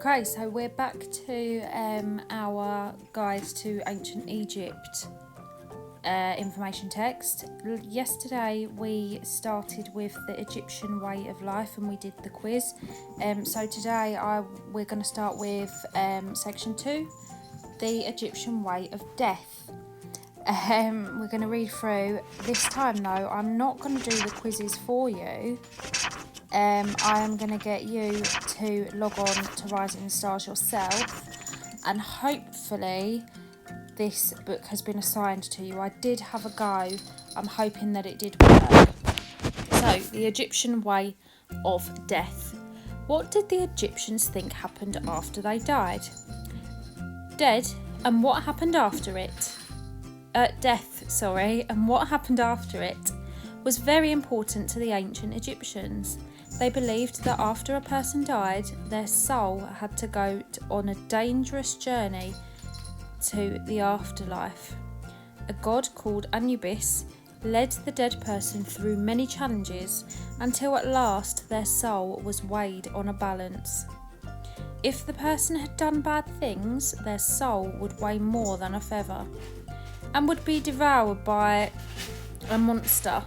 Okay, so we're back to our guide to ancient Egypt information text. Yesterday we started with the Egyptian way of life and we did the quiz. So today we're going to start with section 2, the Egyptian way of death. We're going to read through. This time though, I'm not going to do the quizzes for you. I am going to get you to log on to Rising Stars yourself, and hopefully this book has been assigned to you. I did have a go. I'm hoping that it did work. So, the Egyptian way of death. What did the Egyptians think happened after they died? Dead, and what happened after it? Death, and what happened after it was very important to the ancient Egyptians. They believed that after a person died, their soul had to go on a dangerous journey to the afterlife. A god called Anubis led the dead person through many challenges until at last their soul was weighed on a balance. If the person had done bad things, their soul would weigh more than a feather and would be devoured by a monster.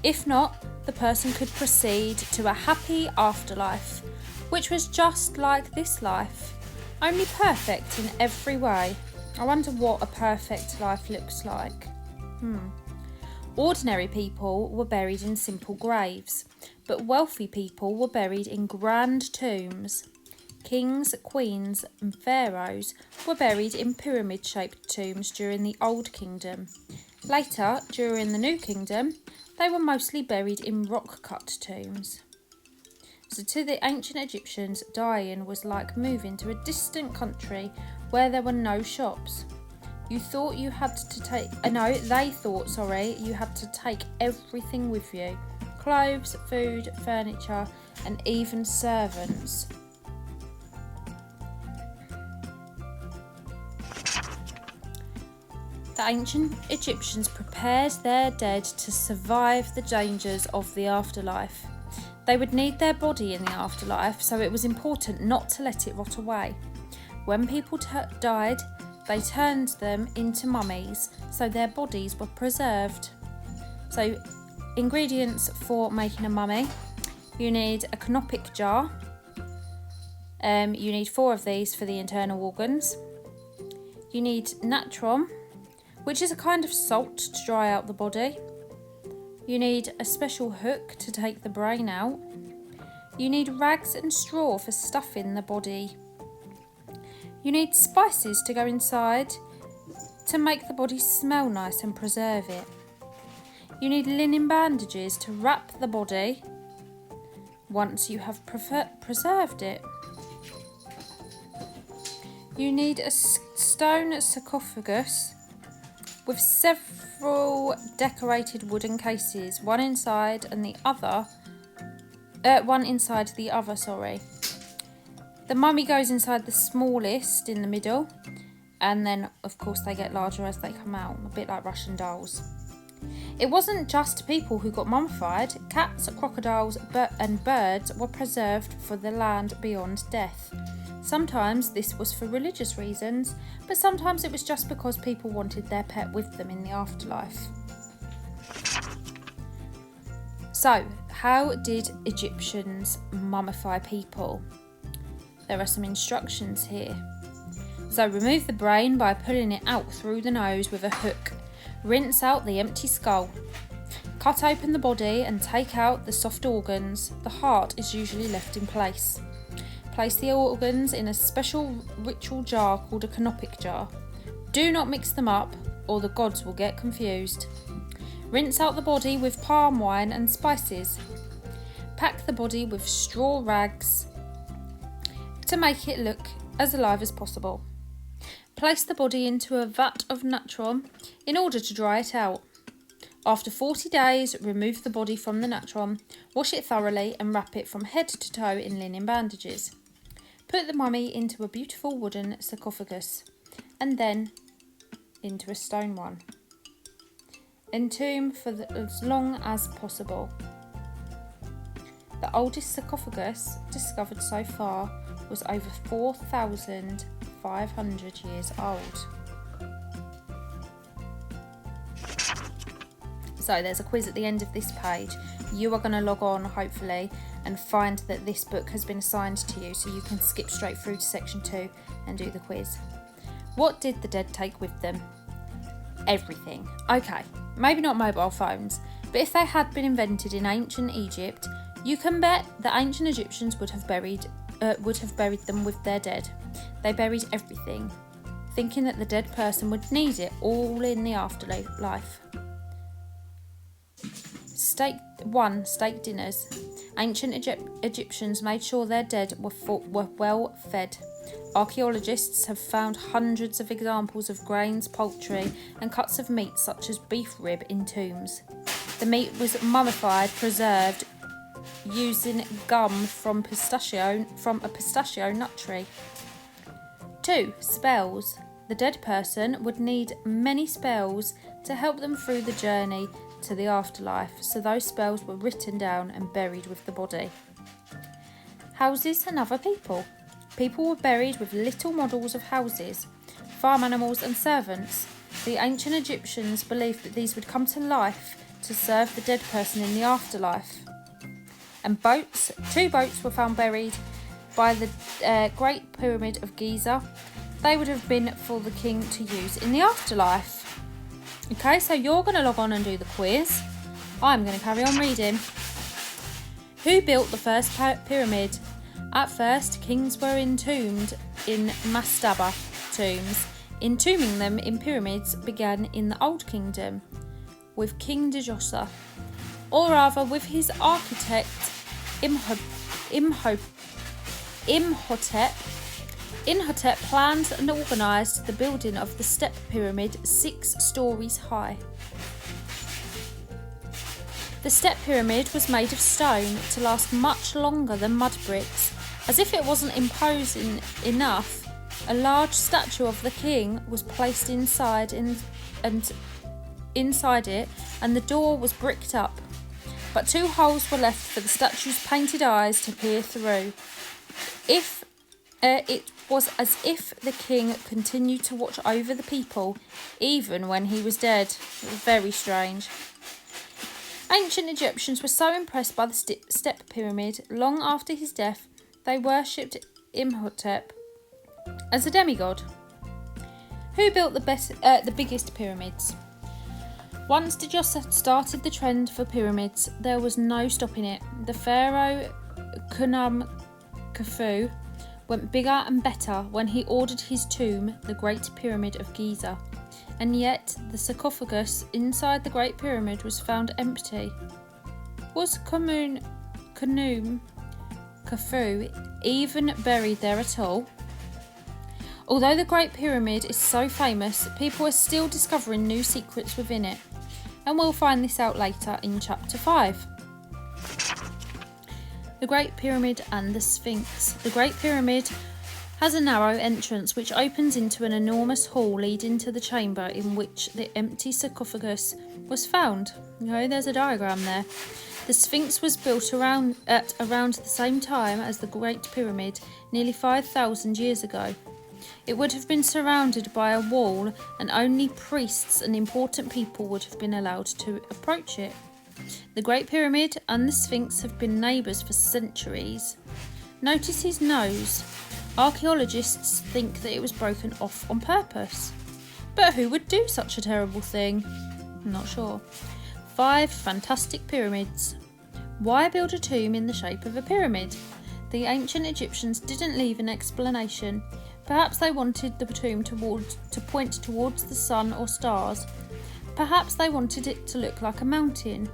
If not, the person could proceed to a happy afterlife, which was just like this life, only perfect in every way. I wonder what a perfect life looks like. Ordinary people were buried in simple graves, but wealthy people were buried in grand tombs. Kings, queens, and pharaohs were buried in pyramid-shaped tombs during the Old Kingdom. Later, during the New Kingdom, they were mostly buried in rock-cut tombs. So to the ancient Egyptians, dying was like moving to a distant country where there were no shops. They thought you had to take everything with you. Clothes, food, furniture, and even servants. The ancient Egyptians prepared their dead to survive the dangers of the afterlife. They would need their body in the afterlife, so it was important not to let it rot away. When people died, they turned them into mummies, so their bodies were preserved. So, ingredients for making a mummy. You need a canopic jar. You need 4 of these for the internal organs. You need natron, which is a kind of salt to dry out the body. You need a special hook to take the brain out. You need rags and straw for stuffing the body. You need spices to go inside to make the body smell nice and preserve it. You need linen bandages to wrap the body once you have preserved it. You need a stone sarcophagus with several decorated wooden cases, one inside the other. The mummy goes inside the smallest in the middle, and then of course they get larger as they come out, a bit like Russian dolls. It wasn't just people who got mummified. Cats, crocodiles, and birds were preserved for the land beyond death. Sometimes this was for religious reasons, but sometimes it was just because people wanted their pet with them in the afterlife. So, how did Egyptians mummify people? There are some instructions here. So, remove the brain by pulling it out through the nose with a hook. Rinse out the empty skull. Cut open the body and take out the soft organs. The heart is usually left in place. Place the organs in a special ritual jar called a canopic jar. Do not mix them up or the gods will get confused. Rinse out the body with palm wine and spices. Pack the body with straw rags to make it look as alive as possible. Place the body into a vat of natron in order to dry it out. After 40 days, remove the body from the natron, wash it thoroughly and wrap it from head to toe in linen bandages. Put the mummy into a beautiful wooden sarcophagus and then into a stone one. Entomb for as long as possible. The oldest sarcophagus discovered so far was over 4,500 years old. So there's a quiz at the end of this page. You are going to log on, hopefully, and find that this book has been assigned to you, so you can skip straight through to section 2 and do the quiz. What did the dead take with them? Everything. Okay, maybe not mobile phones, but if they had been invented in ancient Egypt, you can bet the ancient Egyptians would have buried them with their dead. They buried everything, thinking that the dead person would need it all in the afterlife. Steak dinners. Ancient Egyptians made sure their dead were well fed. Archaeologists have found hundreds of examples of grains, poultry, and cuts of meat such as beef rib in tombs. The meat was mummified, preserved, using gum from a pistachio nut tree. 2. Spells. The dead person would need many spells to help them through the journey to the afterlife, so those spells were written down and buried with the body. Houses and other people. People were buried with little models of houses, farm animals and servants. The ancient Egyptians believed that these would come to life to serve the dead person in the afterlife. And boats. 2 boats were found buried by the Great Pyramid of Giza. They would have been for the king to use in the afterlife. Okay, so you're going to log on and do the quiz. I'm going to carry on reading. Who built the first pyramid? At first, kings were entombed in mastaba tombs. Entombing them in pyramids began in the Old Kingdom with King Djoser, or rather with his architect Imhotep. Imhotep planned and organised the building of the step pyramid 6 stories high. The step pyramid was made of stone to last much longer than mud bricks. As if it wasn't imposing enough, a large statue of the king was placed inside it, and the door was bricked up. But 2 holes were left for the statue's painted eyes to peer through. It was as if the king continued to watch over the people, even when he was dead. Very strange. Ancient Egyptians were so impressed by the step pyramid, long after his death, they worshipped Imhotep as a demigod. Who built the biggest pyramids? Once Djoser started the trend for pyramids, there was no stopping it. The pharaoh Khufu went bigger and better when he ordered his tomb, the Great Pyramid of Giza. And yet, the sarcophagus inside the Great Pyramid was found empty. Was Khufu even buried there at all? Although the Great Pyramid is so famous, people are still discovering new secrets within it. And we'll find this out later in chapter 5. The Great Pyramid and the Sphinx. The Great Pyramid has a narrow entrance which opens into an enormous hall leading to the chamber in which the empty sarcophagus was found. There's a diagram there. The Sphinx was built around the same time as the Great Pyramid, nearly 5,000 years ago. It would have been surrounded by a wall, and only priests and important people would have been allowed to approach it. The Great Pyramid and the Sphinx have been neighbours for centuries. Notice his nose. Archaeologists think that it was broken off on purpose. But who would do such a terrible thing? I'm not sure. 5 fantastic pyramids. Why build a tomb in the shape of a pyramid? The ancient Egyptians didn't leave an explanation. Perhaps they wanted the tomb to point towards the sun or stars. Perhaps they wanted it to look like a mountain.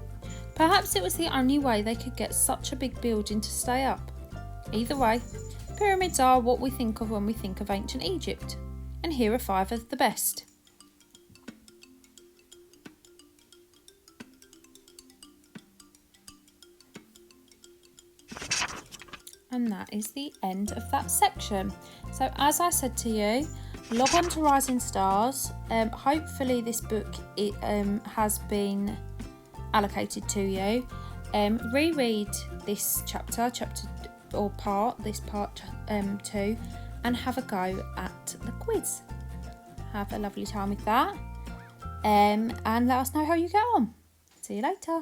Perhaps it was the only way they could get such a big building to stay up. Either way, pyramids are what we think of when we think of ancient Egypt. And here are 5 of the best. And that is the end of that section. So as I said to you, log on to Rising Stars. Hopefully this book has been allocated to you. Reread this chapter this part 2, and have a go at the quiz. Have a lovely time with that, and let us know how you get on. See you later.